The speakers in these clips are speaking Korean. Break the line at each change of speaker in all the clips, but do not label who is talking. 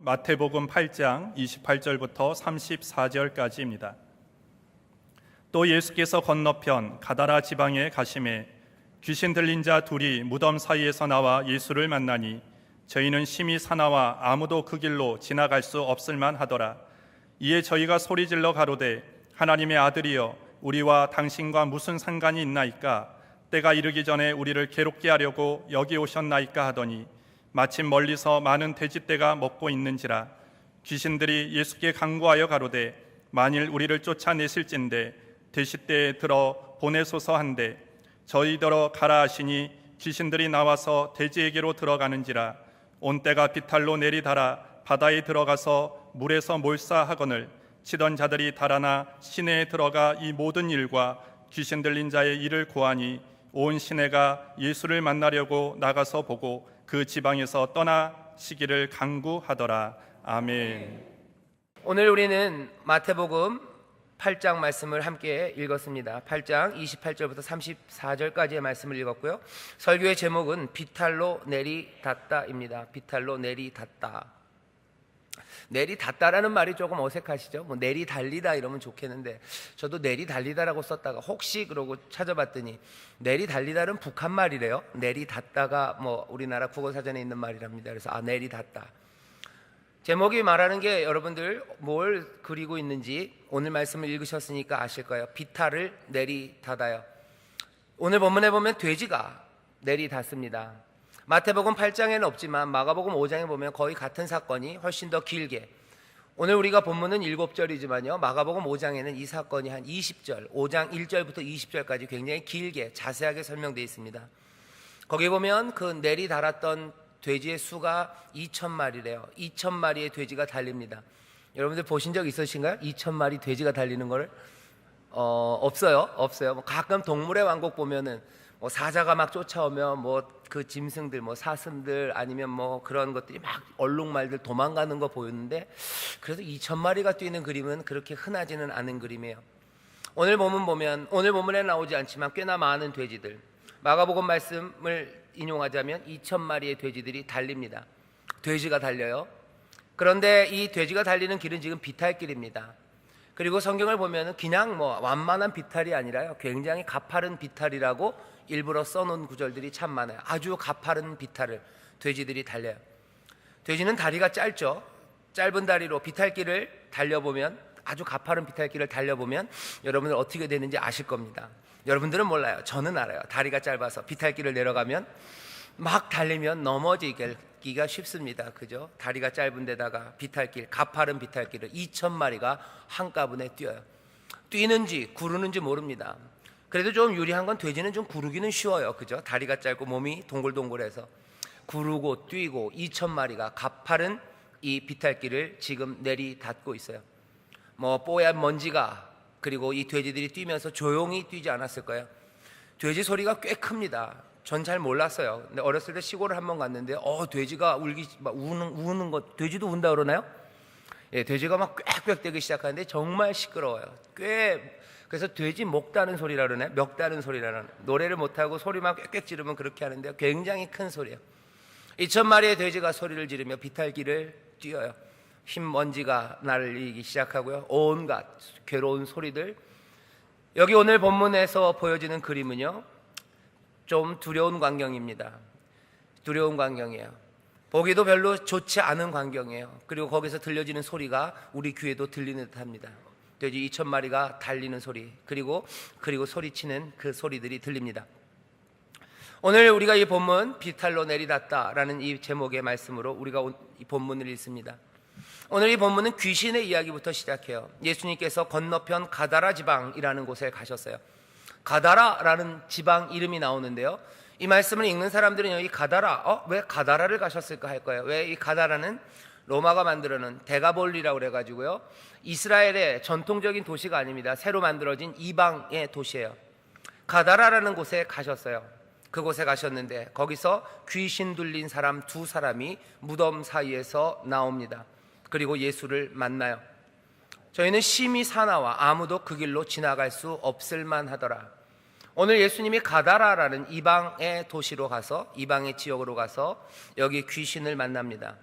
마태복음 8장 28절부터 34절까지입니다. 또 예수께서 건너편 가다라 지방에 가심에 귀신 들린 자 둘이 무덤 사이에서 나와 예수를 만나니 저희는 심히 사나와 아무도 그 길로 지나갈 수 없을 만하더라. 이에 저희가 소리질러 가로되 하나님의 아들이여 우리와 당신과 무슨 상관이 있나이까? 때가 이르기 전에 우리를 괴롭게 하려고 여기 오셨나이까 하더니 마침 멀리서 많은 돼지떼가 먹고 있는지라. 귀신들이 예수께 간구하여 가로되 만일 우리를 쫓아내실진대 돼지떼에 들어 보내소서 한데 저희더러 가라 하시니 귀신들이 나와서 돼지에게로 들어가는지라. 온 때가 비탈로 내리달아 바다에 들어가서 물에서 몰사하거늘 치던 자들이 달아나 시내에 들어가 이 모든 일과 귀신 들린 자의 일을 고하니 온 시내가 예수를 만나려고 나가서 보고 그 지방에서 떠나시기를 간구하더라. 아멘.
오늘 우리는 마태복음 8장 말씀을 함께 읽었습니다. 8장 28절부터 34절까지의 말씀을 읽었고요. 설교의 제목은 비탈로 내리닫다입니다. 비탈로 내리닫다. 내리닫다라는 말이 조금 어색하시죠? 뭐 내리달리다 이러면 좋겠는데 저도 내리달리다라고 썼다가 혹시 그러고 찾아봤더니 내리달리다는 북한 말이래요. 내리닫다가 뭐 우리나라 국어사전에 있는 말이랍니다. 그래서 내리닫다. 제목이 말하는 게 여러분들 뭘 그리고 있는지 오늘 말씀을 읽으셨으니까 아실 거예요. 비탈을 내리닫아요. 오늘 본문에 보면 돼지가 내리닫습니다. 마태복음 8장에는 없지만 마가복음 5장에 보면 거의 같은 사건이 훨씬 더 길게, 오늘 우리가 본문은 7절이지만요 마가복음 5장에는 이 사건이 한 20절, 5장 1절부터 20절까지 굉장히 길게 자세하게 설명되어 있습니다. 거기 보면 그 내리달았던 돼지의 수가 2,000마리래요 2,000마리의 돼지가 달립니다. 여러분들 보신 적 있으신가요? 2,000마리 돼지가 달리는 거를? 없어요. 뭐 가끔 동물의 왕국 보면은 뭐 사자가 막 쫓아오면 뭐 그 짐승들, 뭐 사슴들 아니면 뭐 그런 것들이 막 얼룩말들 도망가는 거 보였는데, 그래도 2,000마리가 뛰는 그림은 그렇게 흔하지는 않은 그림이에요. 오늘 본문 보면, 오늘 본문에 나오지 않지만 꽤나 많은 돼지들, 마가복음 말씀을 인용하자면 2,000마리의 돼지들이 달립니다. 돼지가 달려요. 그런데 이 돼지가 달리는 길은 지금 비탈길입니다. 그리고 성경을 보면은 그냥 뭐 완만한 비탈이 아니라요, 굉장히 가파른 비탈이라고 일부러 써놓은 구절들이 참 많아요. 아주 가파른 비탈을 돼지들이 달려요. 돼지는 다리가 짧죠. 짧은 다리로 비탈길을 달려보면, 아주 가파른 비탈길을 달려보면 여러분들 어떻게 되는지 아실 겁니다. 여러분들은 몰라요. 저는 알아요. 다리가 짧아서 비탈길을 내려가면 막 달리면 넘어지기가 쉽습니다. 그죠? 다리가 짧은 데다가 비탈길, 가파른 비탈길을 2,000마리가 한꺼번에 뛰어요. 뛰는지 구르는지 모릅니다. 그래도 좀 유리한 건 돼지는 좀 구르기는 쉬워요. 그죠? 다리가 짧고 몸이 동글동글해서 구르고 뛰고 2,000마리가 가파른 이 비탈길을 지금 내리닫고 있어요. 뭐 뽀얀 먼지가, 그리고 이 돼지들이 뛰면서 조용히 뛰지 않았을 거예요. 돼지 소리가 꽤 큽니다. 전 잘 몰랐어요. 근데 어렸을 때 시골을 한번 갔는데 돼지가 우는 거, 돼지도 운다 그러나요? 예, 돼지가 막 꽥꽥대기 시작하는데 정말 시끄러워요. 그래서 돼지 목다는 소리라 그러네. 멱다는 소리라는, 노래를 못하고 소리만 꽥꽥 지르면 그렇게 하는데요, 굉장히 큰 소리예요. 2,000마리의 돼지가 소리를 지르며 비탈길을 뛰어요. 흰 먼지가 날리기 시작하고요, 온갖 괴로운 소리들. 여기 오늘 본문에서 보여지는 그림은요, 좀 두려운 광경입니다. 두려운 광경이에요. 보기도 별로 좋지 않은 광경이에요. 그리고 거기서 들려지는 소리가 우리 귀에도 들리는 듯합니다. 돼지 2,000마리가 달리는 소리, 그리고 소리치는 그 소리들이 들립니다. 오늘 우리가 이 본문 비탈로 내리닫다라는 이 제목의 말씀으로 우리가 이 본문을 읽습니다. 오늘 이 본문은 귀신의 이야기부터 시작해요. 예수님께서 건너편 가다라 지방이라는 곳에 가셨어요. 가다라라는 지방 이름이 나오는데요, 이 말씀을 읽는 사람들은 여기 가다라, 왜 가다라를 가셨을까 할 거예요. 왜 이 가다라는 로마가 만들어놓은 데가볼리라고 그래가지고요, 이스라엘의 전통적인 도시가 아닙니다. 새로 만들어진 이방의 도시예요. 가다라라는 곳에 가셨어요. 그곳에 가셨는데 거기서 귀신 들린 사람 두 사람이 무덤 사이에서 나옵니다. 그리고 예수를 만나요. 저희는 심히 사나와 아무도 그 길로 지나갈 수 없을 만하더라. 오늘 예수님이 가다라라는 이방의 도시로 가서, 이방의 지역으로 가서 여기 귀신을 만납니다.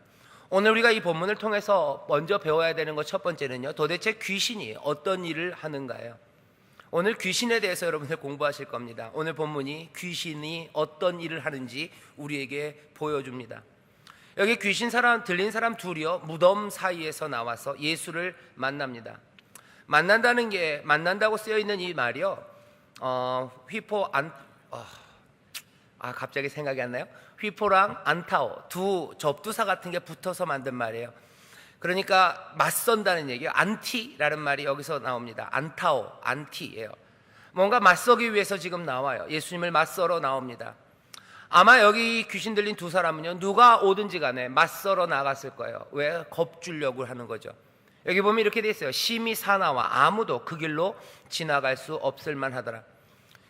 오늘 우리가 이 본문을 통해서 먼저 배워야 되는 것 첫 번째는요, 도대체 귀신이 어떤 일을 하는가요? 오늘 귀신에 대해서 여러분들 공부하실 겁니다. 오늘 본문이 귀신이 어떤 일을 하는지 우리에게 보여줍니다. 여기 귀신 사람, 들린 사람 둘이요, 무덤 사이에서 나와서 예수를 만납니다. 만난다고 쓰여 있는 이 말이요, 갑자기 생각이 안 나요? 휘포랑 안타오, 두 접두사 같은 게 붙어서 만든 말이에요. 그러니까 맞선다는 얘기예요. 안티라는 말이 여기서 나옵니다. 안타오, 안티예요. 뭔가 맞서기 위해서 지금 나와요. 예수님을 맞서러 나옵니다. 아마 여기 귀신 들린 두 사람은요, 누가 오든지 간에 맞서러 나갔을 거예요. 왜? 겁주려고 하는 거죠. 여기 보면 이렇게 돼 있어요. 심히 사나와 아무도 그 길로 지나갈 수 없을 만하더라.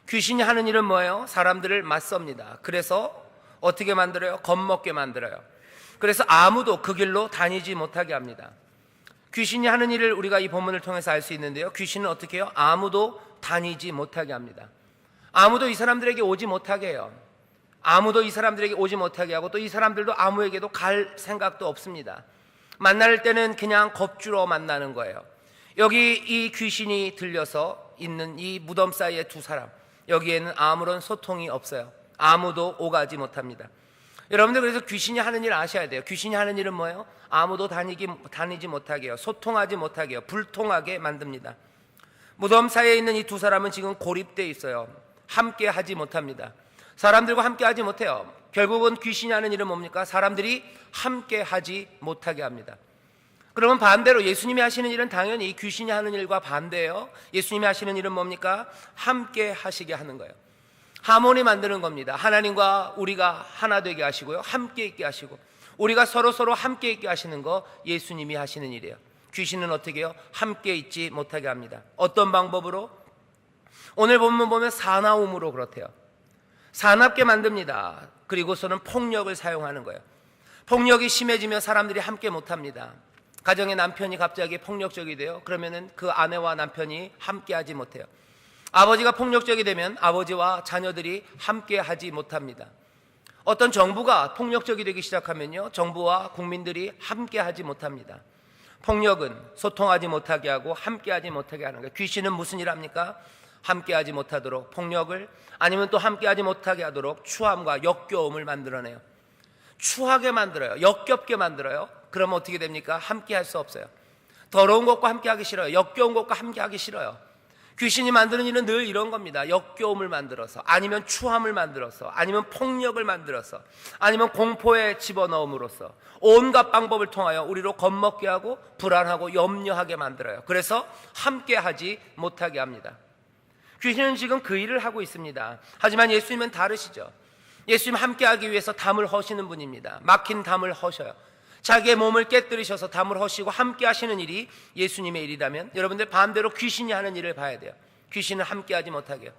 귀신이 하는 일은 뭐예요? 사람들을 맞섭니다. 그래서 어떻게 만들어요? 겁먹게 만들어요. 그래서 아무도 그 길로 다니지 못하게 합니다. 귀신이 하는 일을 우리가 이 본문을 통해서 알 수 있는데요, 귀신은 어떻게 해요? 아무도 다니지 못하게 합니다. 아무도 이 사람들에게 오지 못하게 해요. 아무도 이 사람들에게 오지 못하게 하고, 또 이 사람들도 아무에게도 갈 생각도 없습니다. 만날 때는 그냥 겁주러 만나는 거예요. 여기 이 귀신이 들려서 있는 이 무덤 사이의 두 사람, 여기에는 아무런 소통이 없어요. 아무도 오가지 못합니다. 여러분들, 그래서 귀신이 하는 일 아셔야 돼요. 귀신이 하는 일은 뭐예요? 아무도 다니지 못하게 해요. 소통하지 못하게 해요. 불통하게 만듭니다. 무덤 사이에 있는 이 두 사람은 지금 고립되어 있어요. 함께 하지 못합니다. 사람들과 함께 하지 못해요. 결국은 귀신이 하는 일은 뭡니까? 사람들이 함께 하지 못하게 합니다. 그러면 반대로 예수님이 하시는 일은 당연히 귀신이 하는 일과 반대예요. 예수님이 하시는 일은 뭡니까? 함께 하시게 하는 거예요. 하모니 만드는 겁니다. 하나님과 우리가 하나 되게 하시고요, 함께 있게 하시고, 우리가 서로 함께 있게 하시는 거 예수님이 하시는 일이에요. 귀신은 어떻게 해요? 함께 있지 못하게 합니다. 어떤 방법으로? 오늘 본문 보면 사나움으로 그렇대요. 사납게 만듭니다. 그리고서는 폭력을 사용하는 거예요. 폭력이 심해지면 사람들이 함께 못합니다. 가정의 남편이 갑자기 폭력적이 돼요. 그러면은 그 아내와 남편이 함께 하지 못해요. 아버지가 폭력적이 되면 아버지와 자녀들이 함께 하지 못합니다. 어떤 정부가 폭력적이 되기 시작하면요, 정부와 국민들이 함께 하지 못합니다. 폭력은 소통하지 못하게 하고 함께 하지 못하게 하는 거예요. 귀신은 무슨 일 합니까? 함께 하지 못하도록 폭력을, 아니면 또 함께 하지 못하게 하도록 추함과 역겨움을 만들어내요. 추하게 만들어요. 역겹게 만들어요. 그러면 어떻게 됩니까? 함께 할 수 없어요. 더러운 것과 함께 하기 싫어요. 역겨운 것과 함께 하기 싫어요. 귀신이 만드는 일은 늘 이런 겁니다. 역겨움을 만들어서, 아니면 추함을 만들어서, 아니면 폭력을 만들어서, 아니면 공포에 집어넣음으로써 온갖 방법을 통하여 우리로 겁먹게 하고 불안하고 염려하게 만들어요. 그래서 함께 하지 못하게 합니다. 귀신은 지금 그 일을 하고 있습니다. 하지만 예수님은 다르시죠. 예수님 함께 하기 위해서 담을 허시는 분입니다. 막힌 담을 허셔요. 자기의 몸을 깨뜨리셔서 담을 허시고 함께 하시는 일이 예수님의 일이라면, 여러분들 반대로 귀신이 하는 일을 봐야 돼요. 귀신은 함께 하지 못하게 해요.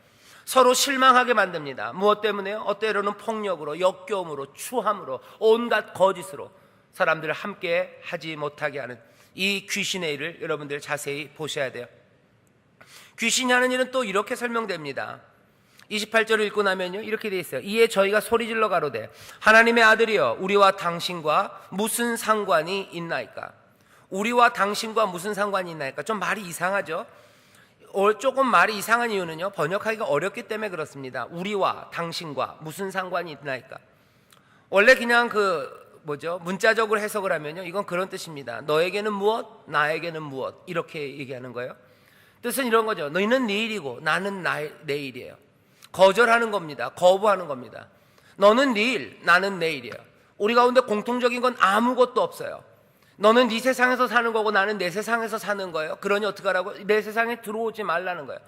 서로 실망하게 만듭니다. 무엇 때문에요? 때로는 폭력으로, 역겨움으로, 추함으로, 온갖 거짓으로 사람들을 함께 하지 못하게 하는 이 귀신의 일을 여러분들 자세히 보셔야 돼요. 귀신이 하는 일은 또 이렇게 설명됩니다. 28절을 읽고 나면요, 이렇게 돼 있어요. 이에 저희가 소리질러 가로되 하나님의 아들이여, 우리와 당신과 무슨 상관이 있나이까? 우리와 당신과 무슨 상관이 있나이까? 좀 말이 이상하죠? 조금 말이 이상한 이유는요, 번역하기가 어렵기 때문에 그렇습니다. 우리와 당신과 무슨 상관이 있나이까? 원래 그냥 문자적으로 해석을 하면요, 이건 그런 뜻입니다. 너에게는 무엇, 나에게는 무엇, 이렇게 얘기하는 거예요. 뜻은 이런 거죠. 너희는 네 일이고 나는 내 일이에요. 거절하는 겁니다. 거부하는 겁니다. 너는 네 일, 나는 내 일이에요. 우리 가운데 공통적인 건 아무것도 없어요. 너는 네 세상에서 사는 거고 나는 내 세상에서 사는 거예요. 그러니 어떡하라고? 내 세상에 들어오지 말라는 거예요.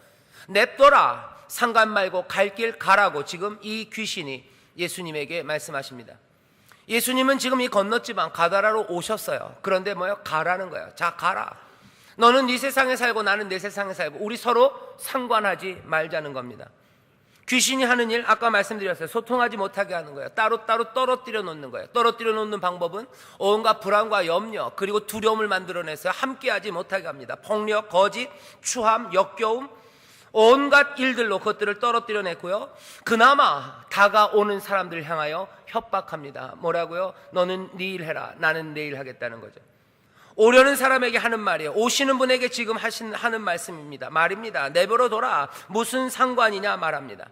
냅둬라, 상관 말고 갈 길 가라고 지금 이 귀신이 예수님에게 말씀하십니다. 예수님은 지금 이 건너지방 가다라로 오셨어요. 그런데 가라는 거예요. 자, 가라. 너는 네 세상에 살고 나는 내 세상에 살고 우리 서로 상관하지 말자는 겁니다. 귀신이 하는 일, 아까 말씀드렸어요. 소통하지 못하게 하는 거예요. 따로따로 떨어뜨려 놓는 거예요. 떨어뜨려 놓는 방법은 온갖 불안과 염려, 그리고 두려움을 만들어내서 함께하지 못하게 합니다. 폭력, 거짓, 추함, 역겨움, 온갖 일들로 그것들을 떨어뜨려냈고요. 그나마 다가오는 사람들을 향하여 협박합니다. 뭐라고요? 너는 네 일 해라, 나는 내 일 하겠다는 거죠. 오려는 사람에게 하는 말이에요. 오시는 분에게 지금 하는 말입니다. 내버려둬라. 무슨 상관이냐 말합니다.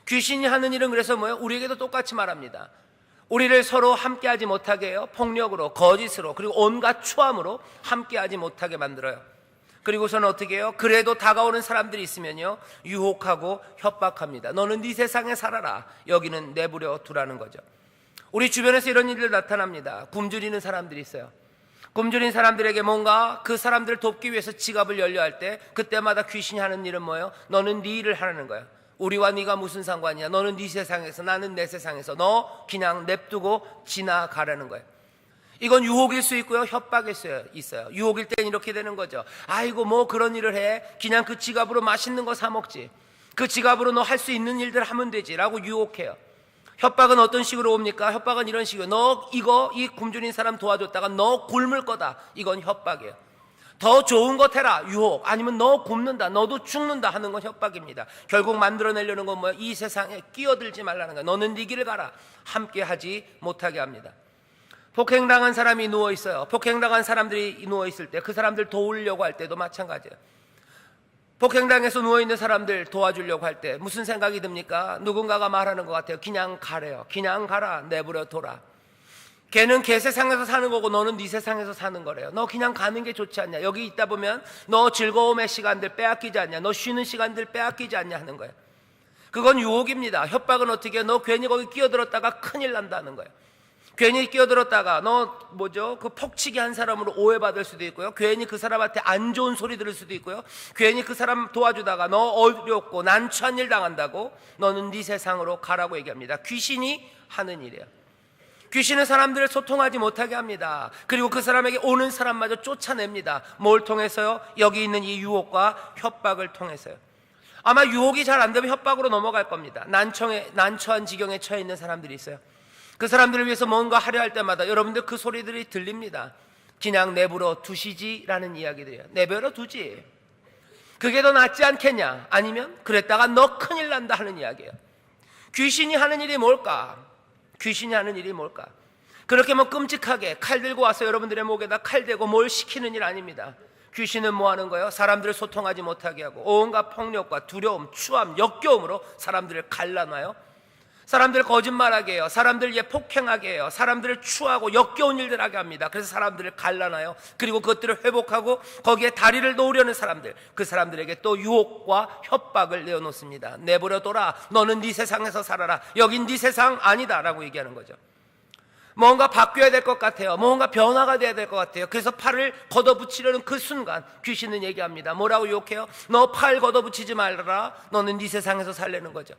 귀신이 하는 일은 그래서 뭐예요? 우리에게도 똑같이 말합니다. 우리를 서로 함께하지 못하게 해요. 폭력으로, 거짓으로, 그리고 온갖 추함으로 함께하지 못하게 만들어요. 그리고서는 어떻게 해요? 그래도 다가오는 사람들이 있으면요, 유혹하고 협박합니다. 너는 네 세상에 살아라, 여기는 내버려 두라는 거죠. 우리 주변에서 이런 일들 나타납니다. 굶주리는 사람들이 있어요. 굶주린 사람들에게 뭔가 그 사람들을 돕기 위해서 지갑을 열려 할 때, 그때마다 귀신이 하는 일은 뭐예요? 너는 네 일을 하라는 거예요. 우리와 네가 무슨 상관이야? 너는 네 세상에서, 나는 내 세상에서, 너 그냥 냅두고 지나가라는 거예요. 이건 유혹일 수 있고요, 협박일 수 있어요. 유혹일 땐 이렇게 되는 거죠. 아이고 뭐 그런 일을 해, 그냥 그 지갑으로 맛있는 거 사 먹지, 그 지갑으로 너 할 수 있는 일들 하면 되지 라고 유혹해요. 협박은 어떤 식으로 옵니까? 협박은 이런 식이에요. 너 이 굶주린 사람 도와줬다가 너 굶을 거다, 이건 협박이에요. 더 좋은 것 해라, 유혹. 아니면 너 굶는다, 너도 죽는다 하는 건 협박입니다. 결국 만들어내려는 건 뭐야? 이 세상에 끼어들지 말라는 거야. 너는 네 길을 가라, 함께 하지 못하게 합니다. 폭행당한 사람이 누워있어요. 폭행당한 사람들이 누워있을 때 그 사람들 도우려고 할 때도 마찬가지예요. 폭행당해서 누워있는 사람들 도와주려고 할 때 무슨 생각이 듭니까? 누군가가 말하는 것 같아요. 그냥 가래요. 그냥 가라, 내버려 둬라. 걔는 걔 세상에서 사는 거고 너는 네 세상에서 사는 거래요. 너 그냥 가는 게 좋지 않냐? 여기 있다 보면 너 즐거움의 시간들 빼앗기지 않냐? 너 쉬는 시간들 빼앗기지 않냐 하는 거예요. 그건 유혹입니다. 협박은 어떻게 해요? 너 괜히 거기 끼어들었다가 큰일 난다는 거예요. 괜히 끼어들었다가 그 폭치기 한 사람으로 오해받을 수도 있고요, 괜히 그 사람한테 안 좋은 소리 들을 수도 있고요, 괜히 그 사람 도와주다가 너 어렵고 난처한 일 당한다고 너는 네 세상으로 가라고 얘기합니다. 귀신이 하는 일이에요. 귀신은 사람들을 소통하지 못하게 합니다. 그리고 그 사람에게 오는 사람마저 쫓아냅니다. 뭘 통해서요? 여기 있는 이 유혹과 협박을 통해서요. 아마 유혹이 잘 안 되면 협박으로 넘어갈 겁니다. 난처한 지경에 처해 있는 사람들이 있어요. 그 사람들을 위해서 뭔가 하려 할 때마다 여러분들 그 소리들이 들립니다. 그냥 내버려 두시지라는 이야기들이에요. 내버려 두지, 그게 더 낫지 않겠냐? 아니면 그랬다가 너 큰일 난다 하는 이야기예요. 귀신이 하는 일이 뭘까? 귀신이 하는 일이 뭘까? 그렇게 뭐 끔찍하게 칼 들고 와서 여러분들의 목에다 칼 대고 뭘 시키는 일 아닙니다. 귀신은 뭐 하는 거예요? 사람들을 소통하지 못하게 하고 온갖 폭력과 두려움, 추함, 역겨움으로 사람들을 갈라놔요. 사람들을 거짓말하게 해요. 사람들을 폭행하게 해요. 사람들을 추하고 역겨운 일들 하게 합니다. 그래서 사람들을 갈라놔요. 그리고 그것들을 회복하고 거기에 다리를 놓으려는 사람들, 그 사람들에게 또 유혹과 협박을 내어놓습니다. 내버려둬라, 너는 네 세상에서 살아라, 여긴 네 세상 아니다 라고 얘기하는 거죠. 뭔가 바뀌어야 될 것 같아요. 뭔가 변화가 돼야 될 것 같아요. 그래서 팔을 걷어붙이려는 그 순간 귀신은 얘기합니다. 뭐라고 유혹해요? 너 팔 걷어붙이지 말아라, 너는 네 세상에서 살려는 거죠.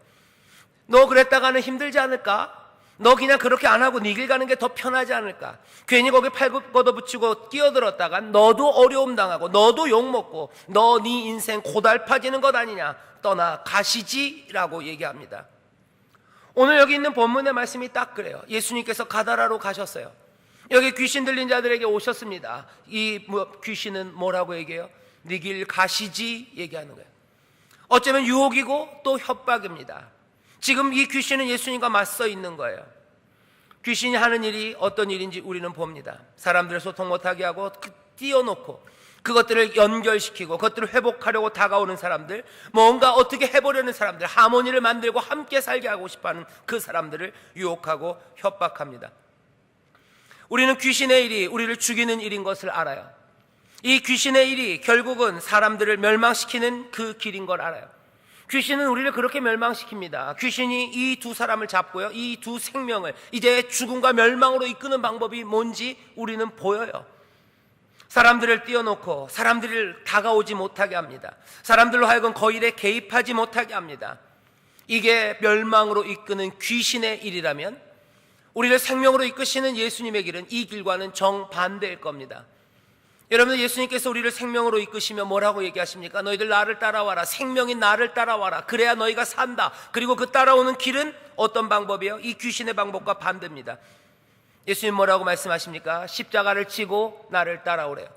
너 그랬다가는 힘들지 않을까? 너 그냥 그렇게 안 하고 네 길 가는 게 더 편하지 않을까? 괜히 거기 팔 걷어붙이고 끼어들었다가 너도 어려움 당하고 너도 욕먹고 너 네 인생 고달파지는 것 아니냐? 떠나가시지라고 얘기합니다. 오늘 여기 있는 본문의 말씀이 딱 그래요. 예수님께서 가다라로 가셨어요. 여기 귀신 들린 자들에게 오셨습니다. 귀신은 뭐라고 얘기해요? 네 길 가시지 얘기하는 거예요. 어쩌면 유혹이고 또 협박입니다. 지금 이 귀신은 예수님과 맞서 있는 거예요. 귀신이 하는 일이 어떤 일인지 우리는 봅니다. 사람들을 소통 못하게 하고 띄워놓고 그것들을 연결시키고 그것들을 회복하려고 다가오는 사람들, 뭔가 어떻게 해보려는 사람들, 하모니를 만들고 함께 살게 하고 싶어하는 그 사람들을 유혹하고 협박합니다. 우리는 귀신의 일이 우리를 죽이는 일인 것을 알아요. 이 귀신의 일이 결국은 사람들을 멸망시키는 그 길인 걸 알아요. 귀신은 우리를 그렇게 멸망시킵니다. 귀신이 이 두 사람을 잡고요, 이 두 생명을 이제 죽음과 멸망으로 이끄는 방법이 뭔지 우리는 보여요. 사람들을 띄워놓고 사람들을 다가오지 못하게 합니다. 사람들로 하여금 그 일에 개입하지 못하게 합니다. 이게 멸망으로 이끄는 귀신의 일이라면 우리를 생명으로 이끄시는 예수님의 길은 이 길과는 정반대일 겁니다. 여러분, 예수님께서 우리를 생명으로 이끄시며 뭐라고 얘기하십니까? 너희들 나를 따라와라, 생명인 나를 따라와라, 그래야 너희가 산다. 그리고 그 따라오는 길은 어떤 방법이에요? 이 귀신의 방법과 반대입니다. 예수님 뭐라고 말씀하십니까? 십자가를 지고 나를 따라오래요.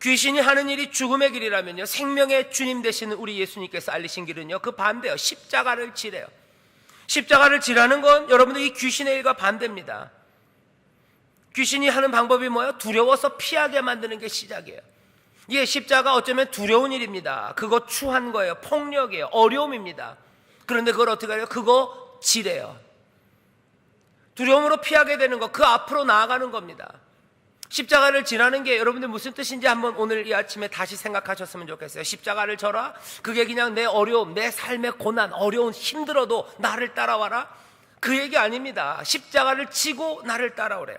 귀신이 하는 일이 죽음의 길이라면요, 생명의 주님 되시는 우리 예수님께서 알리신 길은요, 그 반대예요. 십자가를 지래요. 십자가를 지라는 건 여러분들 이 귀신의 일과 반대입니다. 귀신이 하는 방법이 뭐예요? 두려워서 피하게 만드는 게 시작이에요. 예, 십자가 어쩌면 두려운 일입니다. 그거 추한 거예요. 폭력이에요. 어려움입니다. 그런데 그걸 어떻게 해요? 그거 지래요. 두려움으로 피하게 되는 거, 그 앞으로 나아가는 겁니다. 십자가를 지라는 게 여러분들 무슨 뜻인지 한번 오늘 이 아침에 다시 생각하셨으면 좋겠어요. 십자가를 져라? 그게 그냥 내 어려움, 내 삶의 고난, 어려운, 힘들어도 나를 따라와라? 그 얘기 아닙니다. 십자가를 지고 나를 따라오래요.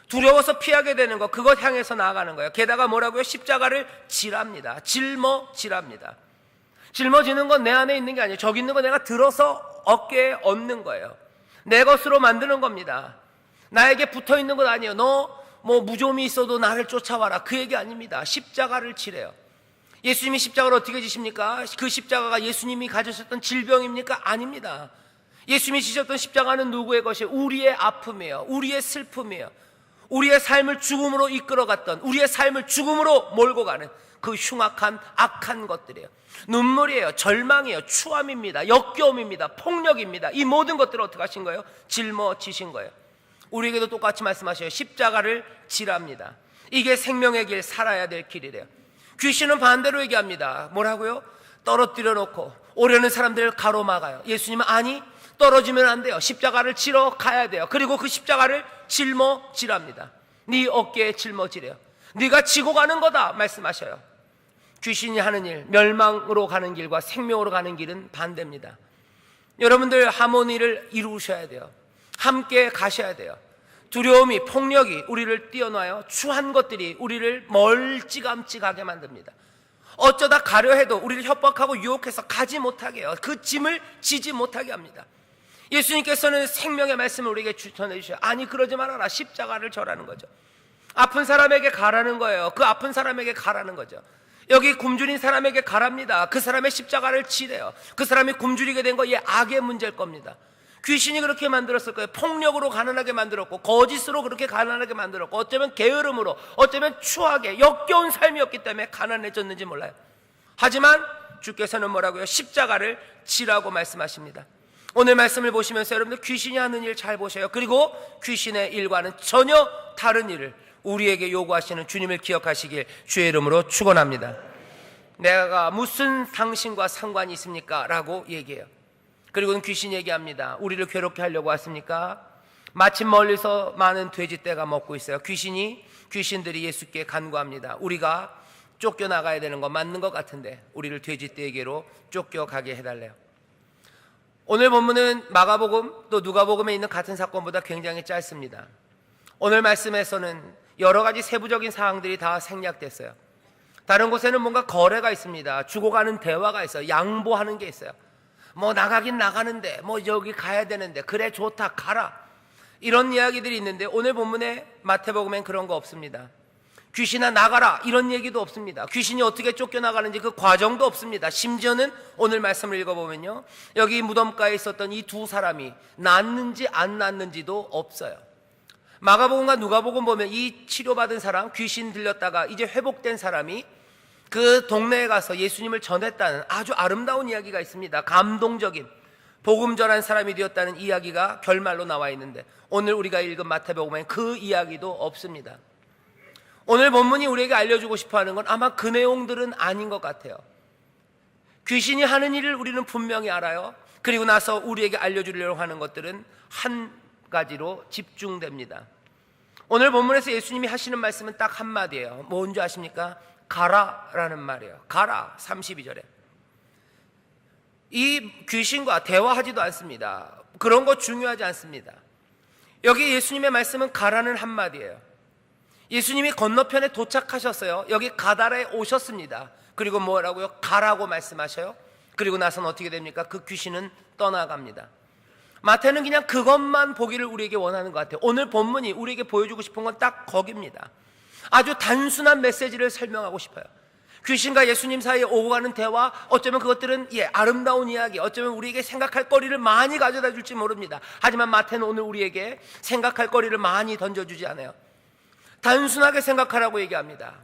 두려워서 피하게 되는 거, 그것 향해서 나아가는 거예요. 게다가 뭐라고요? 십자가를 지랍니다. 짊어지랍니다. 짊어지는 건 내 안에 있는 게 아니에요. 저기 있는 거 내가 들어서 어깨에 얹는 거예요. 내 것으로 만드는 겁니다. 나에게 붙어 있는 건 아니에요. 너 뭐 무좀이 있어도 나를 쫓아와라, 그 얘기 아닙니다. 십자가를 지래요. 예수님이 십자가를 어떻게 지십니까? 그 십자가가 예수님이 가지셨던 질병입니까? 아닙니다. 예수님이 지셨던 십자가는 누구의 것이에요? 우리의 아픔이에요. 우리의 슬픔이에요. 우리의 삶을 죽음으로 이끌어갔던, 우리의 삶을 죽음으로 몰고 가는 그 흉악한 악한 것들이에요. 눈물이에요. 절망이에요. 추함입니다. 역겨움입니다. 폭력입니다. 이 모든 것들을 어떻게 하신 거예요? 짊어지신 거예요. 우리에게도 똑같이 말씀하셔요. 십자가를 지랍니다. 이게 생명의 길, 살아야 될 길이래요. 귀신은 반대로 얘기합니다. 뭐라고요? 떨어뜨려 놓고 오려는 사람들을 가로막아요. 예수님은 아니, 떨어지면 안 돼요. 십자가를 지러 가야 돼요. 그리고 그 십자가를 짊어지랍니다. 네 어깨에 짊어지래요. 네가 지고 가는 거다 말씀하셔요. 귀신이 하는 일, 멸망으로 가는 길과 생명으로 가는 길은 반대입니다. 여러분들 하모니를 이루셔야 돼요. 함께 가셔야 돼요. 두려움이, 폭력이 우리를 뛰어나요. 추한 것들이 우리를 멀찌감찌하게 만듭니다. 어쩌다 가려 해도 우리를 협박하고 유혹해서 가지 못하게 해요. 그 짐을 지지 못하게 합니다. 예수님께서는 생명의 말씀을 우리에게 추천해 주셔요. 아니, 그러지 말아라. 십자가를 져라는 거죠. 아픈 사람에게 가라는 거예요. 그 아픈 사람에게 가라는 거죠. 여기 굶주린 사람에게 가랍니다. 그 사람의 십자가를 지래요. 그 사람이 굶주리게 된 거, 예, 악의 문제일 겁니다. 귀신이 그렇게 만들었을 거예요. 폭력으로 가난하게 만들었고, 거짓으로 그렇게 가난하게 만들었고, 어쩌면 게으름으로, 어쩌면 추하게 역겨운 삶이었기 때문에 가난해졌는지 몰라요. 하지만 주께서는 뭐라고요? 십자가를 지라고 말씀하십니다. 오늘 말씀을 보시면서 여러분들 귀신이 하는 일 잘 보셔요. 그리고 귀신의 일과는 전혀 다른 일을 우리에게 요구하시는 주님을 기억하시길 주의 이름으로 축원합니다. 내가 무슨 당신과 상관이 있습니까? 라고 얘기해요. 그리고는 귀신 얘기합니다. 우리를 괴롭게 하려고 왔습니까? 마침 멀리서 많은 돼지떼가 먹고 있어요. 귀신들이 예수께 간구합니다. 우리가 쫓겨나가야 되는 거 맞는 것 같은데 우리를 돼지떼에게로 쫓겨가게 해달래요. 오늘 본문은 마가복음 또 누가복음에 있는 같은 사건보다 굉장히 짧습니다. 오늘 말씀에서는 여러 가지 세부적인 사항들이 다 생략됐어요. 다른 곳에는 뭔가 거래가 있습니다. 주고 가는 대화가 있어요. 양보하는 게 있어요. 뭐 나가긴 나가는데 뭐 여기 가야 되는데 그래 좋다 가라, 이런 이야기들이 있는데 오늘 본문에 마태복음엔 그런 거 없습니다. 귀신아 나가라 이런 얘기도 없습니다. 귀신이 어떻게 쫓겨나가는지 그 과정도 없습니다. 심지어는 오늘 말씀을 읽어보면요, 여기 무덤가에 있었던 이 두 사람이 낫는지 안 낫는지도 없어요. 마가복음과 누가복음 보면 이 치료받은 사람, 귀신 들렸다가 이제 회복된 사람이 그 동네에 가서 예수님을 전했다는 아주 아름다운 이야기가 있습니다. 감동적인 복음 전한 사람이 되었다는 이야기가 결말로 나와 있는데 오늘 우리가 읽은 마태복음엔 그 이야기도 없습니다. 오늘 본문이 우리에게 알려주고 싶어하는 건 아마 그 내용들은 아닌 것 같아요. 귀신이 하는 일을 우리는 분명히 알아요. 그리고 나서 우리에게 알려주려고 하는 것들은 한 가지로 집중됩니다. 오늘 본문에서 예수님이 하시는 말씀은 딱 한마디예요. 뭔지 아십니까? 가라라는 말이에요. 가라. 32절에 이 귀신과 대화하지도 않습니다. 그런 거 중요하지 않습니다. 여기 예수님의 말씀은 가라는 한마디예요. 예수님이 건너편에 도착하셨어요. 여기 가다라에 오셨습니다. 그리고 뭐라고요? 가라고 말씀하셔요. 그리고 나서는 어떻게 됩니까? 그 귀신은 떠나갑니다. 마태는 그냥 그것만 보기를 우리에게 원하는 것 같아요. 오늘 본문이 우리에게 보여주고 싶은 건 딱 거기입니다. 아주 단순한 메시지를 설명하고 싶어요. 귀신과 예수님 사이에 오고 가는 대화, 어쩌면 그것들은 아름다운 이야기, 어쩌면 우리에게 생각할 거리를 많이 가져다 줄지 모릅니다. 하지만 마태는 오늘 우리에게 생각할 거리를 많이 던져주지 않아요. 단순하게 생각하라고 얘기합니다.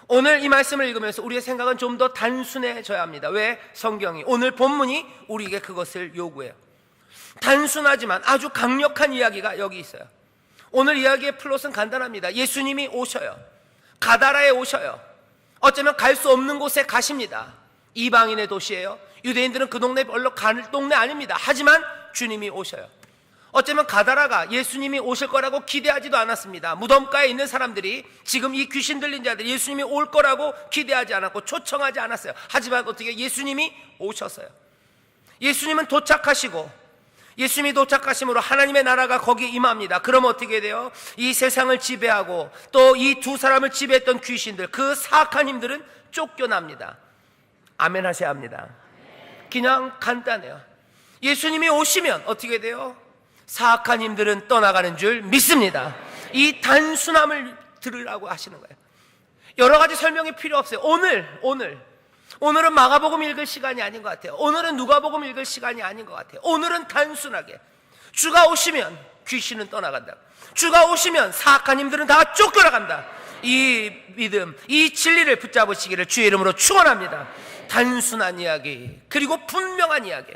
오늘 이 말씀을 읽으면서 우리의 생각은 좀 더 단순해져야 합니다. 왜? 성경이, 오늘 본문이 우리에게 그것을 요구해요. 단순하지만 아주 강력한 이야기가 여기 있어요. 오늘 이야기의 플롯은 간단합니다. 예수님이 오셔요. 가다라에 오셔요. 어쩌면 갈 수 없는 곳에 가십니다. 이방인의 도시예요. 유대인들은 그 동네 별로 갈 동네 아닙니다. 하지만 주님이 오셔요. 어쩌면 가다라가 예수님이 오실 거라고 기대하지도 않았습니다. 무덤가에 있는 사람들이, 지금 이 귀신 들린 자들이 예수님이 올 거라고 기대하지 않았고 초청하지 않았어요. 하지만 어떻게 예수님이 오셨어요. 예수님은 도착하시고, 예수님이 도착하심으로 하나님의 나라가 거기에 임합니다. 그럼 어떻게 돼요? 이 세상을 지배하고 또 이 두 사람을 지배했던 귀신들, 그 사악한 힘들은 쫓겨납니다. 아멘 하셔야 합니다. 그냥 간단해요. 예수님이 오시면 어떻게 돼요? 사악한 힘들은 떠나가는 줄 믿습니다. 이 단순함을 들으라고 하시는 거예요. 여러 가지 설명이 필요 없어요. 오늘은 마가복음 읽을 시간이 아닌 것 같아요. 오늘은 누가복음 읽을 시간이 아닌 것 같아요. 오늘은 단순하게 주가 오시면 귀신은 떠나간다. 주가 오시면 사악한 힘들은 다 쫓겨나간다. 이 믿음, 이 진리를 붙잡으시기를 주의 이름으로 축원합니다. 단순한 이야기, 그리고 분명한 이야기.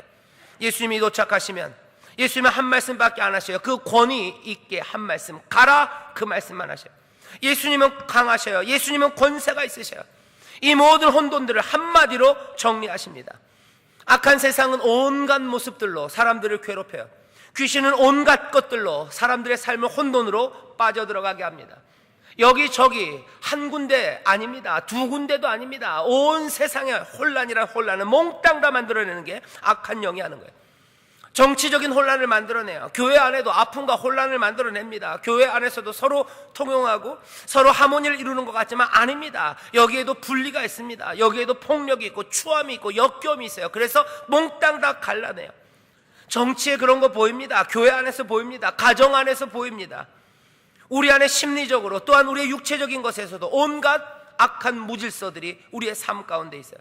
예수님이 도착하시면 예수님은 한 말씀밖에 안 하셔요. 그 권위 있게 한 말씀, 가라, 그 말씀만 하셔요. 예수님은 강하셔요. 예수님은 권세가 있으셔요. 이 모든 혼돈들을 한마디로 정리하십니다. 악한 세상은 온갖 모습들로 사람들을 괴롭혀요. 귀신은 온갖 것들로 사람들의 삶을 혼돈으로 빠져들어가게 합니다. 여기저기 한 군데 아닙니다. 두 군데도 아닙니다. 온 세상에 혼란이란 혼란을 몽땅 다 만들어내는 게 악한 영이 하는 거예요. 정치적인 혼란을 만들어내요. 교회 안에도 아픔과 혼란을 만들어냅니다. 교회 안에서도 서로 통용하고 서로 하모니를 이루는 것 같지만 아닙니다. 여기에도 분리가 있습니다. 여기에도 폭력이 있고 추함이 있고 역겨움이 있어요. 그래서 몽땅 다 갈라내요. 정치에 그런 거 보입니다. 교회 안에서 보입니다. 가정 안에서 보입니다. 우리 안에 심리적으로, 또한 우리의 육체적인 것에서도 온갖 악한 무질서들이 우리의 삶 가운데 있어요.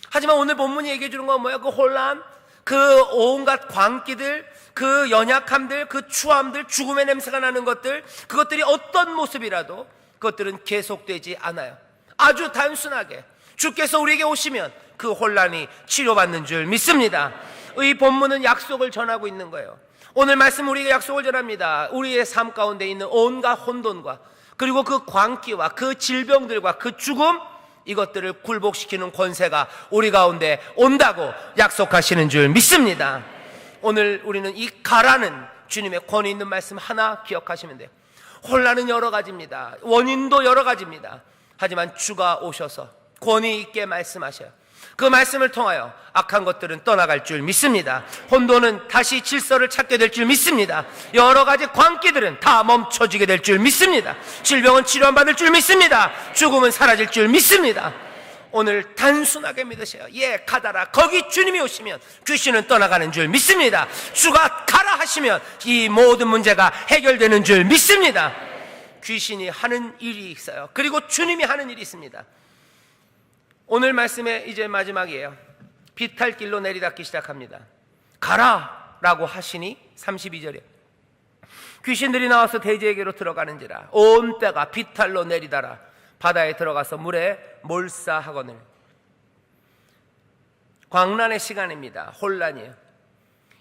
하지만 오늘 본문이 얘기해 주는 건 뭐예요? 그 혼란, 그 온갖 광기들, 그 연약함들, 그 추함들, 죽음의 냄새가 나는 것들, 그것들이 어떤 모습이라도 그것들은 계속되지 않아요. 아주 단순하게 주께서 우리에게 오시면 그 혼란이 치료받는 줄 믿습니다. 이 본문은 약속을 전하고 있는 거예요. 오늘 말씀 우리에게 약속을 전합니다. 우리의 삶 가운데 있는 온갖 혼돈과 그리고 그 광기와 그 질병들과 그 죽음, 이것들을 굴복시키는 권세가 우리 가운데 온다고 약속하시는 줄 믿습니다. 오늘 우리는 이 가라는 주님의 권위 있는 말씀 하나 기억하시면 돼요. 혼란은 여러 가지입니다. 원인도 여러 가지입니다. 하지만 주가 오셔서 권위 있게 말씀하셔요. 그 말씀을 통하여 악한 것들은 떠나갈 줄 믿습니다. 혼돈은 다시 질서를 찾게 될 줄 믿습니다. 여러 가지 광기들은 다 멈춰지게 될 줄 믿습니다. 질병은 치료받을 줄 믿습니다. 죽음은 사라질 줄 믿습니다. 오늘 단순하게 믿으세요. 예, 가다라, 거기 주님이 오시면 귀신은 떠나가는 줄 믿습니다. 주가 가라 하시면 이 모든 문제가 해결되는 줄 믿습니다. 귀신이 하는 일이 있어요. 그리고 주님이 하는 일이 있습니다. 오늘 말씀의 이제 마지막이에요. 비탈길로 내리닫기 시작합니다. 가라 라고 하시니 32절에 귀신들이 나와서 대지에게로 들어가는지라 온 때가 비탈로 내리다라 바다에 들어가서 물에 몰사하거늘. 광란의 시간입니다. 혼란이에요.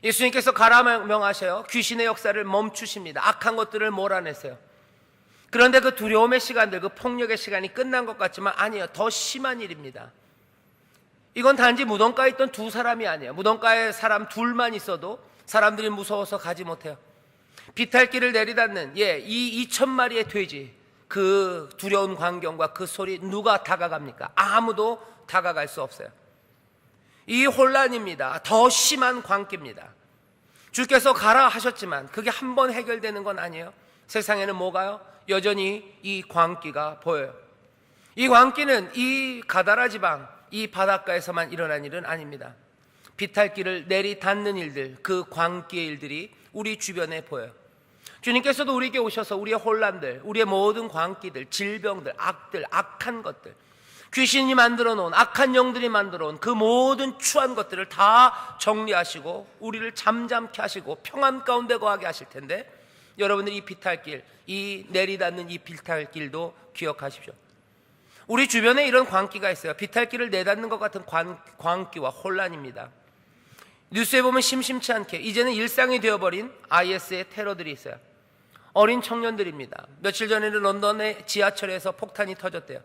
예수님께서 가라 명하셔요. 귀신의 역사를 멈추십니다. 악한 것들을 몰아내세요. 그런데 그 두려움의 시간들, 그 폭력의 시간이 끝난 것 같지만 아니에요. 더 심한 일입니다. 이건 단지 무덤가에 있던 두 사람이 아니에요. 무덤가에 사람 둘만 있어도 사람들이 무서워서 가지 못해요. 비탈길을 내리닫는 이 2,000마리의 돼지, 그 두려운 광경과 그 소리, 누가 다가갑니까? 아무도 다가갈 수 없어요. 이 혼란입니다. 더 심한 광기입니다. 주께서 가라 하셨지만 그게 한 번 해결되는 건 아니에요. 세상에는 뭐가요? 여전히 이 광기가 보여요. 이 광기는 이 가다라 지방, 이 바닷가에서만 일어난 일은 아닙니다. 비탈길을 내리닫는 일들, 그 광기의 일들이 우리 주변에 보여요. 주님께서도 우리에게 오셔서 우리의 혼란들, 우리의 모든 광기들, 질병들, 악들, 악한 것들, 귀신이 만들어 놓은, 악한 영들이 만들어 놓은 그 모든 추한 것들을 다 정리하시고 우리를 잠잠케 하시고 평안 가운데 거하게 하실 텐데, 여러분들이 이 비탈길, 이 내리닫는 이 비탈길도 기억하십시오. 우리 주변에 이런 광기가 있어요. 비탈길을 내닫는 것 같은 광기와 혼란입니다. 뉴스에 보면 심심치 않게 이제는 일상이 되어버린 IS의 테러들이 있어요. 어린 청년들입니다. 며칠 전에는 런던의 지하철에서 폭탄이 터졌대요.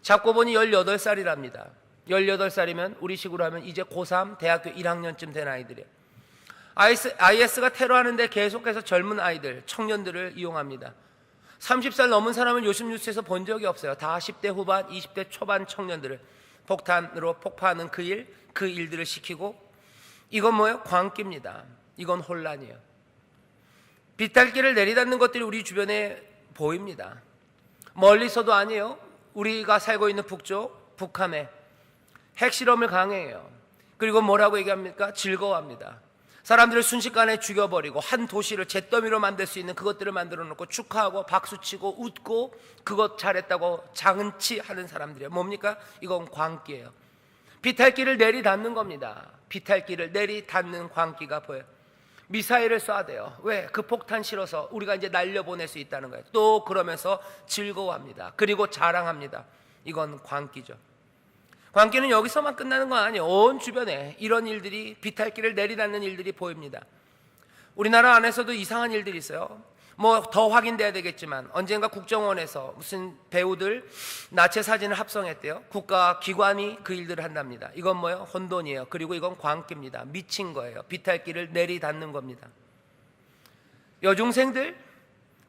잡고 보니 18살이랍니다. 18살이면 우리식으로 하면 이제 고3 대학교 1학년쯤 된 아이들이에요. IS가 테러하는데 계속해서 젊은 아이들, 청년들을 이용합니다. 30살 넘은 사람은 요즘 뉴스에서 본 적이 없어요. 다 10대 후반, 20대 초반 청년들을 폭탄으로 폭파하는 그 일들을 시키고, 이건 뭐예요? 광기입니다. 이건 혼란이에요. 비탈길을 내리닫는 것들이 우리 주변에 보입니다. 멀리서도 아니에요. 우리가 살고 있는 북쪽, 북한에 핵실험을 강행해요. 그리고 뭐라고 얘기합니까? 즐거워합니다. 사람들을 순식간에 죽여버리고 한 도시를 잿더미로 만들 수 있는 그것들을 만들어 놓고 축하하고 박수치고 웃고 그것 잘했다고 장은치 하는 사람들이에요. 뭡니까? 이건 광기예요. 비탈길을 내리닫는 겁니다. 비탈길을 내리닫는 광기가 보여요. 미사일을 쏴대요. 왜? 그 폭탄 실어서 우리가 이제 날려보낼 수 있다는 거예요. 또 그러면서 즐거워합니다. 그리고 자랑합니다. 이건 광기죠. 광기는 여기서만 끝나는 건 아니에요. 온 주변에 이런 일들이, 비탈길을 내리닫는 일들이 보입니다. 우리나라 안에서도 이상한 일들이 있어요. 뭐 더 확인돼야 되겠지만 언젠가 국정원에서 무슨 배우들 나체 사진을 합성했대요. 국가기관이 그 일들을 한답니다. 이건 뭐예요? 혼돈이에요. 그리고 이건 광기입니다. 미친 거예요. 비탈길을 내리닫는 겁니다. 여중생들,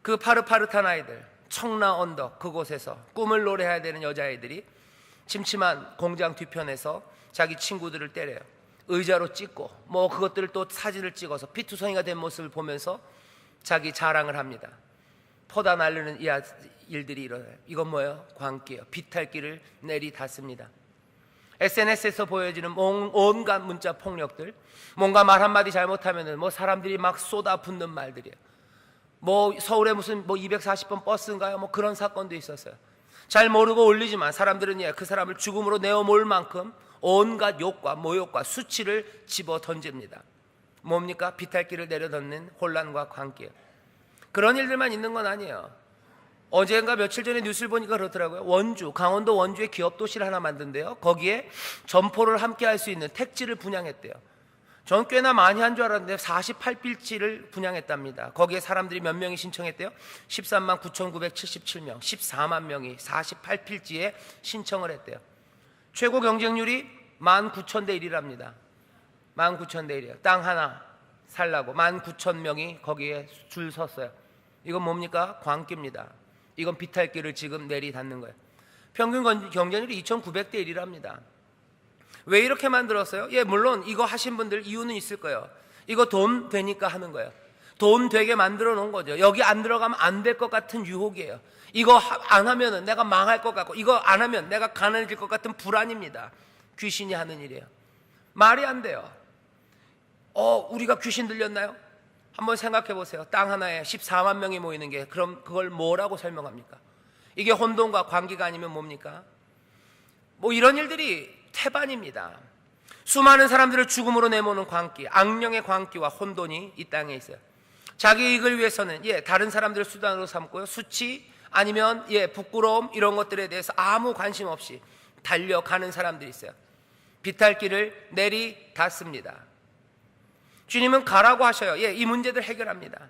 그 파릇파릇한 아이들, 청라 언덕 그곳에서 꿈을 노래해야 되는 여자아이들이 침침한 공장 뒤편에서 자기 친구들을 때려요. 의자로 찍고 뭐 그것들을 또 사진을 찍어서 피투성이가 된 모습을 보면서 자기 자랑을 합니다. 퍼다 날르는 이 일들이 일어나요. 이건 뭐예요? 광기예요. 비탈길을 내리닫습니다. SNS에서 보여지는 온갖 문자 폭력들, 뭔가 말 한마디 잘못하면은 뭐 사람들이 막 쏟아붓는 말들이에요. 뭐 서울에 무슨 뭐 240번 버스인가요? 뭐 그런 사건도 있었어요. 잘 모르고 올리지만 사람들은 그 사람을 죽음으로 내어몰 만큼 온갖 욕과 모욕과 수치를 집어 던집니다. 뭡니까? 비탈길을 내려놓는 혼란과 광기예요. 그런 일들만 있는 건 아니에요. 어젠가 며칠 전에 뉴스를 보니까 그렇더라고요. 원주, 강원도 원주에 기업도시를 하나 만든대요. 거기에 점포를 함께 할 수 있는 택지를 분양했대요. 전 꽤나 많이 한 줄 알았는데 48필지를 분양했답니다. 거기에 사람들이 몇 명이 신청했대요? 13만 9,977명, 14만 명이 48필지에 신청을 했대요. 최고 경쟁률이 19,000대 1이랍니다. 19,000대 1이에요. 땅 하나 살라고 19,000명이 거기에 줄 섰어요. 이건 뭡니까? 광기입니다. 이건 비탈길을 지금 내리닫는 거예요. 평균 경쟁률이 2,900대 1이랍니다. 왜 이렇게 만들었어요? 예, 물론 이거 하신 분들 이유는 있을 거예요. 이거 돈 되니까 하는 거예요. 돈 되게 만들어 놓은 거죠. 여기 안 들어가면 안 될 것 같은 유혹이에요. 이거 안 하면은 내가 망할 것 같고, 이거 안 하면 내가 가난해질 것 같은 불안입니다. 귀신이 하는 일이에요. 말이 안 돼요. 우리가 귀신 들렸나요? 한번 생각해 보세요. 땅 하나에 14만 명이 모이는 게, 그럼 그걸 뭐라고 설명합니까? 이게 혼돈과 광기가 아니면 뭡니까? 뭐 이런 일들이 태반입니다. 수많은 사람들을 죽음으로 내모는 광기, 악령의 광기와 혼돈이 이 땅에 있어요. 자기 이익을 위해서는 다른 사람들을 수단으로 삼고요. 수치 아니면 부끄러움 이런 것들에 대해서 아무 관심 없이 달려가는 사람들이 있어요. 비탈길을 내리닫습니다. 주님은 가라고 하셔요. 이 문제들 해결합니다.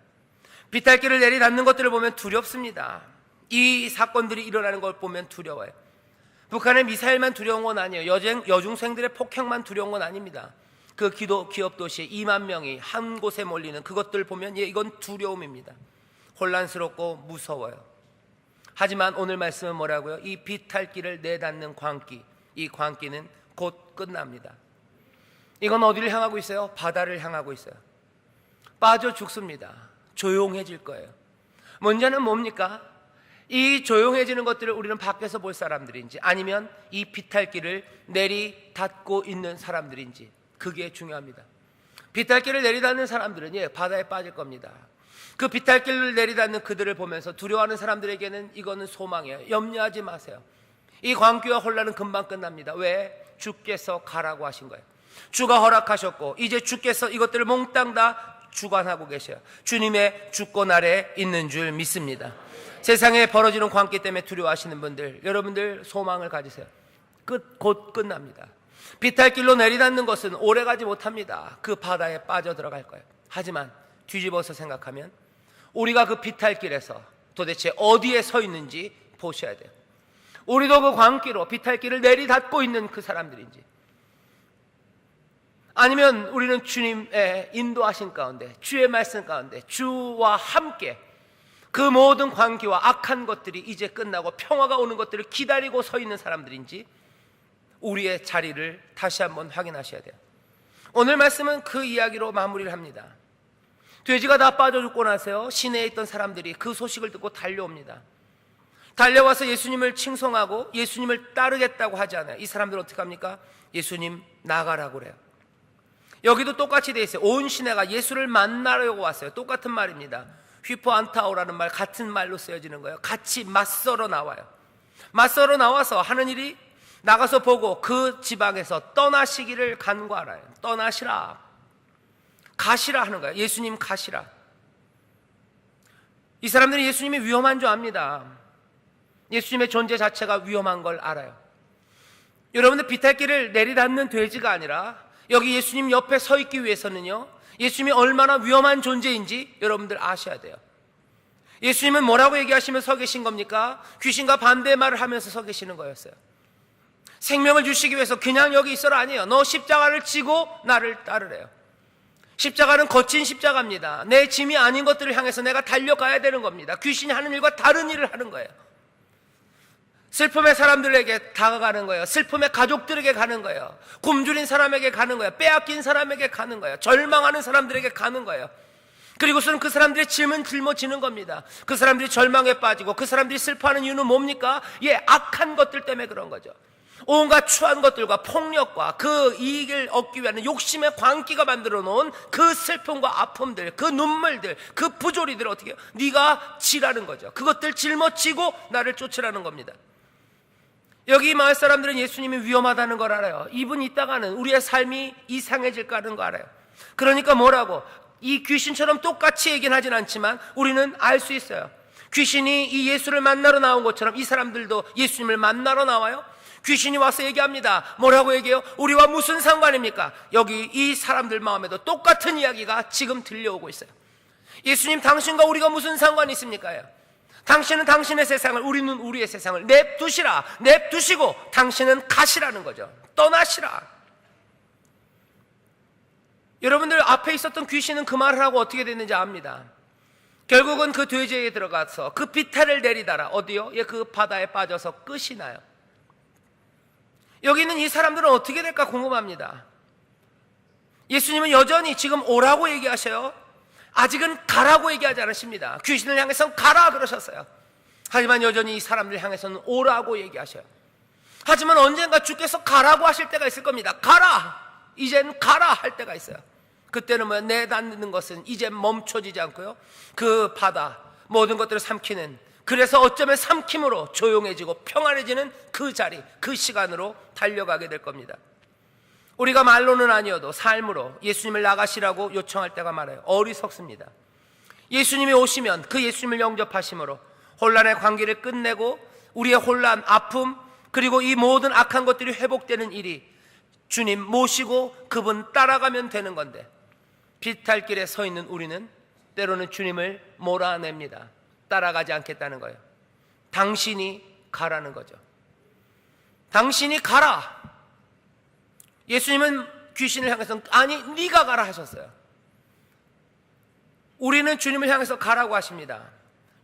비탈길을 내리닫는 것들을 보면 두렵습니다. 이 사건들이 일어나는 걸 보면 두려워요. 북한의 미사일만 두려운 건 아니에요. 여중생들의 폭행만 두려운 건 아닙니다. 그 기업도시에 2만 명이 한 곳에 몰리는 그것들 보면 이건 두려움입니다. 혼란스럽고 무서워요. 하지만 오늘 말씀은 뭐라고요? 이 비탈길을 내닫는 광기, 이 광기는 곧 끝납니다. 이건 어디를 향하고 있어요? 바다를 향하고 있어요. 빠져 죽습니다. 조용해질 거예요. 문제는 뭡니까? 이 조용해지는 것들을 우리는 밖에서 볼 사람들인지 아니면 이 비탈길을 내리닫고 있는 사람들인지, 그게 중요합니다. 비탈길을 내리닫는 사람들은 바다에 빠질 겁니다. 그 비탈길을 내리닫는 그들을 보면서 두려워하는 사람들에게는 이거는 소망이에요. 염려하지 마세요. 이 광기와 혼란은 금방 끝납니다. 왜? 주께서 가라고 하신 거예요. 주가 허락하셨고 이제 주께서 이것들을 몽땅 다 주관하고 계셔요. 주님의 주권 아래 있는 줄 믿습니다. 세상에 벌어지는 광기 때문에 두려워하시는 분들, 여러분들 소망을 가지세요. 곧 끝납니다. 비탈길로 내리닫는 것은 오래가지 못합니다. 그 바다에 빠져 들어갈 거예요. 하지만 뒤집어서 생각하면 우리가 그 비탈길에서 도대체 어디에 서 있는지 보셔야 돼요. 우리도 그 광기로 비탈길을 내리닫고 있는 그 사람들인지, 아니면 우리는 주님의 인도하신 가운데, 주의 말씀 가운데 주와 함께 그 모든 광기와 악한 것들이 이제 끝나고 평화가 오는 것들을 기다리고 서 있는 사람들인지 우리의 자리를 다시 한번 확인하셔야 돼요. 오늘 말씀은 그 이야기로 마무리를 합니다. 돼지가 다 빠져 죽고 나서요, 시내에 있던 사람들이 그 소식을 듣고 달려옵니다. 달려와서 예수님을 칭송하고 예수님을 따르겠다고 하지 않아요. 이 사람들은 어떻게 합니까? 예수님 나가라고 그래요. 여기도 똑같이 돼 있어요. 온 시내가 예수를 만나려고 왔어요. 똑같은 말입니다. 휘포 안타오라는 말, 같은 말로 쓰여지는 거예요. 같이 맞서러 나와요. 맞서러 나와서 하는 일이 나가서 보고 그 지방에서 떠나시기를 간구하라요. 떠나시라, 가시라 하는 거예요. 예수님 가시라. 이 사람들은 예수님이 위험한 줄 압니다. 예수님의 존재 자체가 위험한 걸 알아요. 여러분들, 비탈길을 내리닫는 돼지가 아니라 여기 예수님 옆에 서 있기 위해서는요, 예수님이 얼마나 위험한 존재인지 여러분들 아셔야 돼요. 예수님은 뭐라고 얘기하시며 서 계신 겁니까? 귀신과 반대의 말을 하면서 서 계시는 거였어요. 생명을 주시기 위해서 그냥 여기 있어라 아니에요. 너 십자가를 지고 나를 따르래요. 십자가는 거친 십자가입니다. 내 짐이 아닌 것들을 향해서 내가 달려가야 되는 겁니다. 귀신이 하는 일과 다른 일을 하는 거예요. 슬픔의 사람들에게 다가가는 거예요. 슬픔의 가족들에게 가는 거예요. 굶주린 사람에게 가는 거예요. 빼앗긴 사람에게 가는 거예요. 절망하는 사람들에게 가는 거예요. 그리고서는 그 사람들의 짐은 짊어지는 겁니다. 그 사람들이 절망에 빠지고 그 사람들이 슬퍼하는 이유는 뭡니까? 악한 것들 때문에 그런 거죠. 온갖 추한 것들과 폭력과 그 이익을 얻기 위한 욕심의 광기가 만들어 놓은 그 슬픔과 아픔들, 그 눈물들, 그 부조리들을 어떻게 해요? 네가 지라는 거죠. 그것들 짊어지고 나를 쫓으라는 겁니다. 여기 마을 사람들은 예수님이 위험하다는 걸 알아요. 이분 있다가는 우리의 삶이 이상해질 거라는 거 알아요. 그러니까 뭐라고? 이 귀신처럼 똑같이 얘기는 하진 않지만 우리는 알 수 있어요. 귀신이 이 예수를 만나러 나온 것처럼 이 사람들도 예수님을 만나러 나와요. 귀신이 와서 얘기합니다. 뭐라고 얘기해요? 우리와 무슨 상관입니까? 여기 이 사람들 마음에도 똑같은 이야기가 지금 들려오고 있어요. 예수님, 당신과 우리가 무슨 상관이 있습니까? 당신은 당신의 세상을, 우리는 우리의 세상을 냅두시라. 냅두시고 당신은 가시라는 거죠. 떠나시라. 여러분들, 앞에 있었던 귀신은 그 말을 하고 어떻게 됐는지 압니다. 결국은 그 돼지에게 들어가서 그 비탈을 내리다라. 어디요? 그 바다에 빠져서 끝이 나요. 여기 있는 이 사람들은 어떻게 될까 궁금합니다. 예수님은 여전히 지금 오라고 얘기하셔요. 아직은 가라고 얘기하지 않으십니다. 귀신을 향해서는 가라 그러셨어요. 하지만 여전히 이 사람들 향해서는 오라고 얘기하셔요. 하지만 언젠가 주께서 가라고 하실 때가 있을 겁니다. 가라! 이젠 가라 할 때가 있어요. 그때는 내닫는 것은 이제 멈춰지지 않고요, 그 바다 모든 것들을 삼키는, 그래서 어쩌면 삼킴으로 조용해지고 평안해지는 그 자리, 그 시간으로 달려가게 될 겁니다. 우리가 말로는 아니어도 삶으로 예수님을 나가시라고 요청할 때가 많아요. 어리석습니다. 예수님이 오시면 그 예수님을 영접하심으로 혼란의 관계를 끝내고 우리의 혼란, 아픔, 그리고 이 모든 악한 것들이 회복되는 일이 주님 모시고 그분 따라가면 되는 건데, 비탈길에 서 있는 우리는 때로는 주님을 몰아냅니다. 따라가지 않겠다는 거예요. 당신이 가라는 거죠. 당신이 가라. 예수님은 귀신을 향해서 아니 네가 가라 하셨어요. 우리는 주님을 향해서 가라고 하십니다.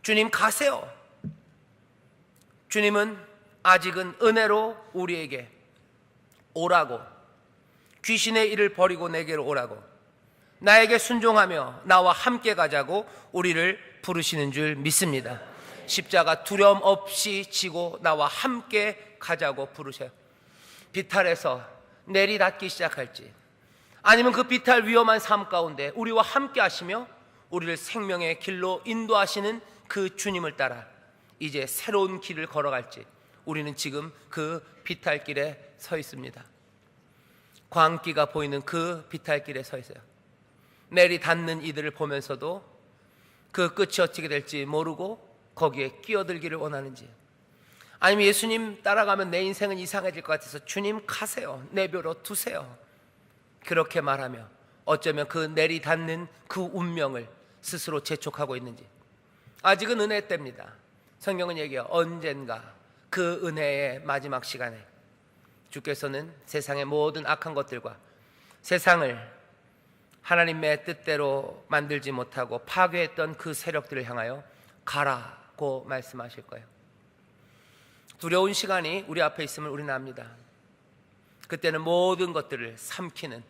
주님 가세요. 주님은 아직은 은혜로 우리에게 오라고, 귀신의 일을 버리고 내게로 오라고, 나에게 순종하며 나와 함께 가자고 우리를 부르시는 줄 믿습니다. 십자가 두려움 없이 지고 나와 함께 가자고 부르셔요. 비탈에서 내리닫기 시작할지, 아니면 그 비탈 위험한 삶 가운데 우리와 함께 하시며 우리를 생명의 길로 인도하시는 그 주님을 따라 이제 새로운 길을 걸어갈지, 우리는 지금 그 비탈길에 서 있습니다. 광기가 보이는 그 비탈길에 서 있어요. 내리 닿는 이들을 보면서도 그 끝이 어떻게 될지 모르고 거기에 끼어들기를 원하는지, 아니면 예수님 따라가면 내 인생은 이상해질 것 같아서 주님 가세요, 내버려 두세요, 그렇게 말하며 어쩌면 그 내리 닿는 그 운명을 스스로 재촉하고 있는지. 아직은 은혜 때입니다. 성경은 얘기해요. 언젠가 그 은혜의 마지막 시간에 주께서는 세상의 모든 악한 것들과 세상을 하나님의 뜻대로 만들지 못하고 파괴했던 그 세력들을 향하여 가라고 말씀하실 거예요. 두려운 시간이 우리 앞에 있음을 우리는 압니다. 그때는 모든 것들을 삼키는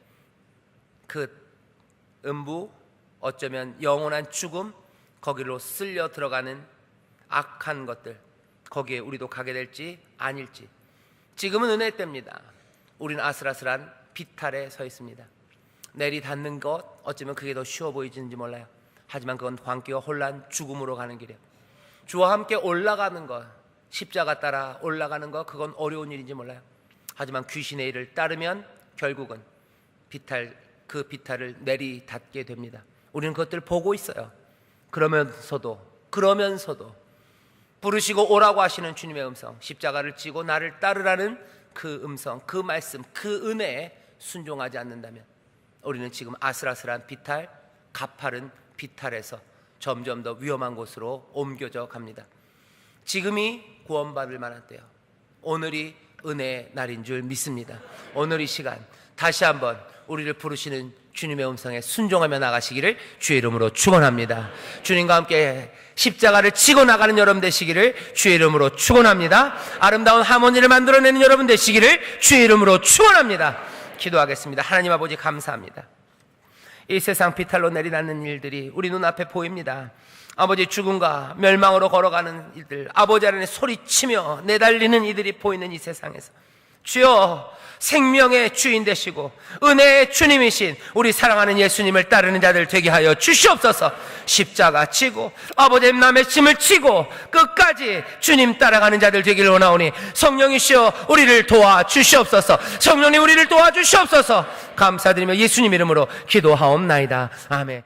그 음부, 어쩌면 영원한 죽음, 거기로 쓸려 들어가는 악한 것들, 거기에 우리도 가게 될지 아닐지. 지금은 은혜 때입니다. 우리는 아슬아슬한 비탈에 서 있습니다. 내리 닿는 것, 어쩌면 그게 더 쉬워 보이지는지 몰라요. 하지만 그건 광기와 혼란, 죽음으로 가는 길이에요. 주와 함께 올라가는 것, 십자가 따라 올라가는 것, 그건 어려운 일인지 몰라요. 하지만 귀신의 일을 따르면 결국은 그 비탈을 내리 닿게 됩니다. 우리는 그것들을 보고 있어요. 그러면서도 부르시고 오라고 하시는 주님의 음성, 십자가를 지고 나를 따르라는 그 음성, 그 말씀, 그 은혜에 순종하지 않는다면 우리는 지금 아슬아슬한 비탈, 가파른 비탈에서 점점 더 위험한 곳으로 옮겨져 갑니다. 지금이 구원받을 만한 때요, 오늘이 은혜의 날인 줄 믿습니다. 오늘 이 시간 다시 한번 우리를 부르시는 주님의 음성에 순종하며 나가시기를 주의 이름으로 축원합니다. 주님과 함께 십자가를 지고 나가는 여러분 되시기를 주의 이름으로 축원합니다. 아름다운 하모니를 만들어내는 여러분 되시기를 주의 이름으로 축원합니다. 기도하겠습니다. 하나님 아버지 감사합니다. 이 세상 비탈로 내리닫는 일들이 우리 눈앞에 보입니다. 아버지, 죽음과 멸망으로 걸어가는 이들, 아버지 안에 소리치며 내달리는 이들이 보이는 이 세상에서 주여, 생명의 주인 되시고 은혜의 주님이신 우리 사랑하는 예수님을 따르는 자들 되게 하여 주시옵소서. 십자가 지고 아버지의 남의 짐을 지고 끝까지 주님 따라가는 자들 되기를 원하오니 성령이시여 우리를 도와주시옵소서. 성령님 우리를 도와주시옵소서. 감사드리며 예수님 이름으로 기도하옵나이다. 아멘.